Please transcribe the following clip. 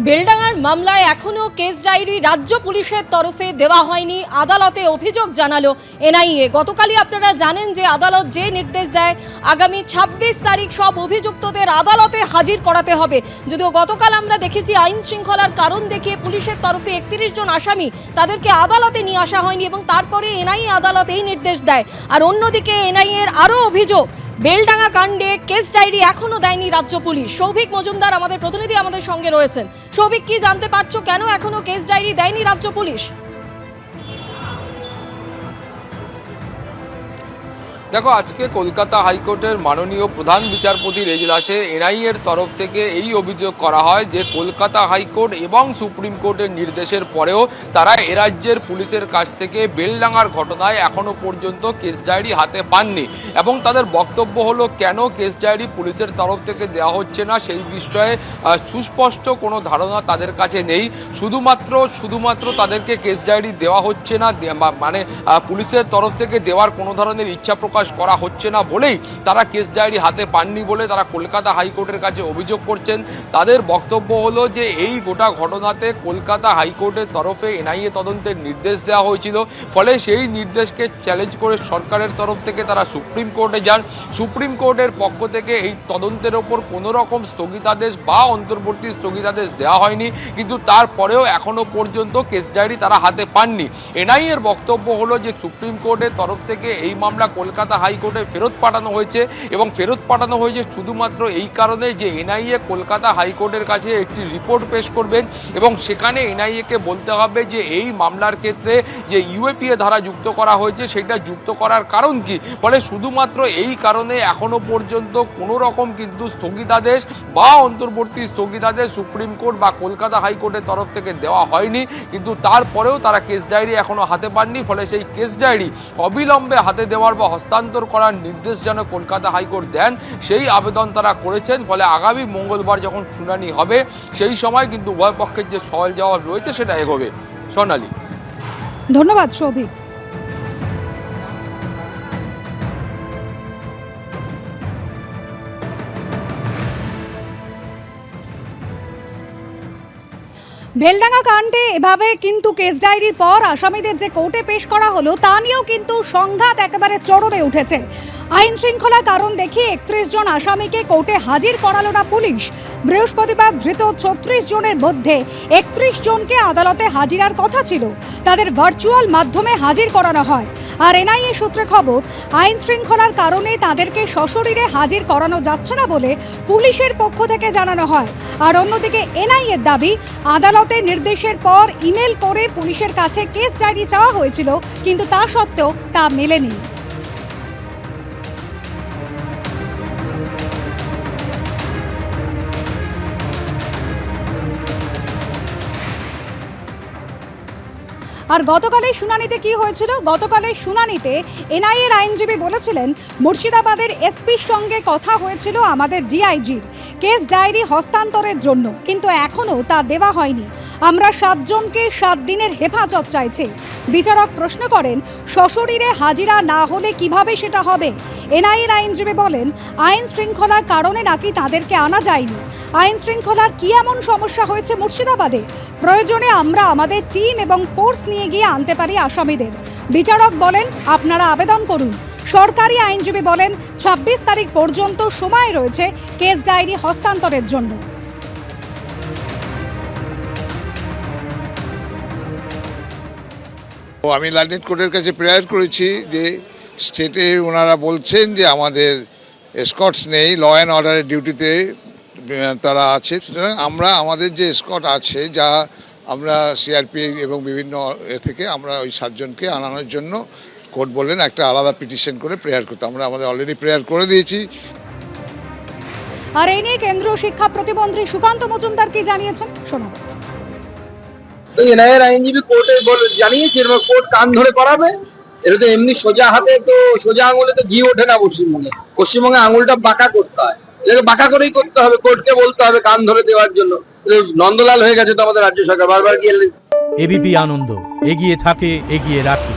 বেলডাঙ্গার মামলায় এখনো case diary রাজ্য পুলিশের তরফে দেওয়া হয়নি। আদালতে অভিযোগ জানালো এনআইএ। গতকালই আপনারা জানেন যে আদালত যে নির্দেশ দেয় আগামী ২৬ তারিখ সব অভিযুক্তদের আদালতে হাজির করাতে হবে। যদিও গতকাল আমরা দেখেছি আইন শৃঙ্খলার কারণ দেখিয়ে পুলিশের তরফে ৩১ জন আসামি তাদেরকে আদালতে নিয়ে আসা হয়নি এবং তারপরে এনআইএ আদালত এই নির্দেশ দেয়। আর অন্যদিকে এনআইএর আরও অভিযোগ, বেলডাঙ্গা কাণ্ডে কেস ডায়েরি এখনো দেয়নি রাজ্য পুলিশ। সৌভিক মজুমদার আমাদের প্রতিনিধি আমাদের সঙ্গে রয়েছেন। সৌভিক, কি জানতে পারছো কেন এখনো কেস ডায়েরি দেয়নি রাজ্য পুলিশ? দেখো, আজকে কলকাতা হাইকোর্টের মাননীয় প্রধান বিচারপতির এজলাসে এনআইএর তরফ থেকে এই অভিযোগ করা হয় যে কলকাতা হাইকোর্ট এবং সুপ্রিম কোর্টের নির্দেশের পরেও তারা এ রাজ্যের পুলিশের কাছ থেকে বেলডাঙ্গার ঘটনায় এখনো পর্যন্ত কেস ডায়েরি হাতে পাননি এবং তাদের বক্তব্য হলো কেন কেস ডায়েরি পুলিশের তরফ থেকে দেওয়া হচ্ছে না সেই বিষয়ে সুস্পষ্ট কোনো ধারণা তাদের কাছে নেই। শুধুমাত্র তাদেরকে কেস ডায়েরি দেওয়া হচ্ছে না, মানে পুলিশের তরফ থেকে দেওয়ার কোনো ধরনের ইচ্ছা প্রকাশ করা হচ্ছে না বলেই তারা কেস ডায়েরি হাতে পাননি বলে তারা কলকাতা হাইকোর্টের কাছে অভিযোগ করছেন। তাদের বক্তব্য হলো যে এই গোটা ঘটনাতে কলকাতা হাইকোর্টের তরফে এনআইএ তদন্তের নির্দেশ দেওয়া হয়েছিল, ফলে সেই নির্দেশকে চ্যালেঞ্জ করে সরকারের তরফ থেকে তারা সুপ্রিম কোর্টে যান। সুপ্রিম কোর্টের পক্ষ থেকে এই তদন্তের ওপর কোনো রকম স্থগিতাদেশ বা অন্তর্বর্তী স্থগিতাদেশ দেওয়া হয়নি, কিন্তু তারপরেও এখনো পর্যন্ত কেস ডায়েরি তারা হাতে পাননি। এনআইএর বক্তব্য হলো যে সুপ্রিম কোর্টের তরফ থেকে এই মামলা কলকাতা হাইকোর্টে ফেরত পাঠানো হয়েছে এবং ফেরত পাঠানো হয়েছে শুধুমাত্র এই কারণে যে এনআইএ কলকাতা হাইকোর্টের কাছে একটি রিপোর্ট পেশ করবেন এবং সেখানে এনআইএকে বলতে হবে যে এই মামলার ক্ষেত্রে যে ইউএপিএ ধারা যুক্ত করা হয়েছে সেটা যুক্ত করার কারণ কি। ফলে শুধুমাত্র এই কারণে এখনো পর্যন্ত কোনো রকম কিন্তু স্থগিতাদেশ বা অন্তর্বর্তী স্থগিতাদেশ সুপ্রিম কোর্ট বা কলকাতা হাইকোর্টের তরফ থেকে দেওয়া হয়নি, কিন্তু তারপরেও তারা কেস ডায়েরি এখনো হাতে পাননি। ফলে সেই কেস ডায়েরি অবিলম্বে হাতে দেওয়ার বা হস্তান্তর করার নির্দেশ যেন কলকাতা হাইকোর্ট দেন সেই আবেদন তারা করেছেন। ফলে আগামী মঙ্গলবার যখন শুনানি হবে সেই সময় কিন্তু উভয় পক্ষের যে সওয়াল জবাব রয়েছে সেটা এগোবে। সোনালী, ধন্যবাদ সৌভিক। বেলডাঙ্গা কাণ্ডে এভাবে কিন্তু কেস ডায়েরির পর আসামিদের যে কোর্টে পেশ করা হলো তা নিয়েও কিন্তু সংঘাত একেবারে চরমে উঠেছে। আইন শৃঙ্খলা কারণ দেখিয়ে ৩১ জন আসামিকে কোর্টে হাজির করালো না পুলিশ। বৃহস্পতিবার ধৃত ৩৬ জনের মধ্যে ৩১ জনকে আদালতে হাজিরার কথা ছিল, তাদের ভার্চুয়াল মাধ্যমে হাজির করানো হয়। আর এনআইএ সূত্রে খবর, আইন শৃঙ্খলার কারণে তাদেরকে সশরীরে হাজির করানো যাচ্ছে না বলে পুলিশের পক্ষ থেকে জানানো হয়। আর অন্যদিকে এনআইএর দাবি, আদালতের নির্দেশের পর ইমেল করে পুলিশের কাছে কেস ডায়েরি চাওয়া হয়েছিল, কিন্তু তা সত্ত্বেও তা মেলেনি। আর গতকালের শুনানিতে কি হয়েছিল? গতকালের শুনানিতে এনআইএর আইনজীবী বলেছিলেন মুর্শিদাবাদের এসপির সঙ্গে কথা হয়েছিল আমাদের ডিআইজির কেস ডায়েরি হস্তান্তরের জন্য, কিন্তু এখনও তা দেওয়া হয়নি। আমরা 7 জনকে 7 দিনের হেফাজত চাইছি। বিচারক প্রশ্ন করেন, সশরীরে হাজিরা না হলে কিভাবে সেটা হবে? এনআইএর আইনজীবী বলেন, আইন শৃঙ্খলার কারণে নাকি তাদেরকে আনা যায়নি। আইন শৃঙ্খলার কি এমন সমস্যা হয়েছে মুর্শিদাবাদে? প্রয়োজনে আমরা আমাদের টিম এবং ফোর্স নিয়ে গিয়ে আনতে পারি আসামিদের। বিচারক বলেন, আপনারা আবেদন করুন। সরকারি আইনজীবী বলেন, ২৬ তারিখ পর্যন্ত সময় রয়েছে কেস ডায়েরি হস্তান্তরের জন্য। আমি লন্ডন কোর্টের কাছে প্রেয়ার করেছি যে স্টেটে ওনারা বলছেন যে আমাদের এসকর্টস নেই, ল অ্যান্ড অর্ডারের ডিউটিতে তারা আছে, সুতরাং আমরা আমাদের যে এসকর্ট আছে যা আমরা সিআরপি এবং বিভিন্ন থেকে আমরা ওই 7 জনকে আনানোর জন্য কোর্ট বললেন একটা আলাদা পিটিশন করে প্রেয়ার করতে। আমরা আমাদের অলরেডি প্রেয়ার করে দিয়েছি। আর এই নিয়ে কেন্দ্রীয় শিক্ষা প্রতিমন্ত্রী সুকান্ত মজুমদার কি জানিয়েছেন শোনাব। এনআইএর আইনজীবী কোর্টে জানিয়েছে এরকম কোর্ট কান ধরে করাবে। এটা তো এমনি সোজা হাতে তো সোজা আঙুলে তো ঘি ওঠে না পশ্চিমবঙ্গে। পশ্চিমবঙ্গে আঙুলটা বাঁকা করতে হয়, এটাকে বাঁকা করেই করতে হবে। কোর্টকে বলতে হবে কান ধরে দেওয়ার জন্য। নন্দলাল হয়ে গেছে তো আমাদের রাজ্য সরকার, বারবার গিয়ে। এবিপি আনন্দ এগিয়ে থাকে, এগিয়ে রাখে।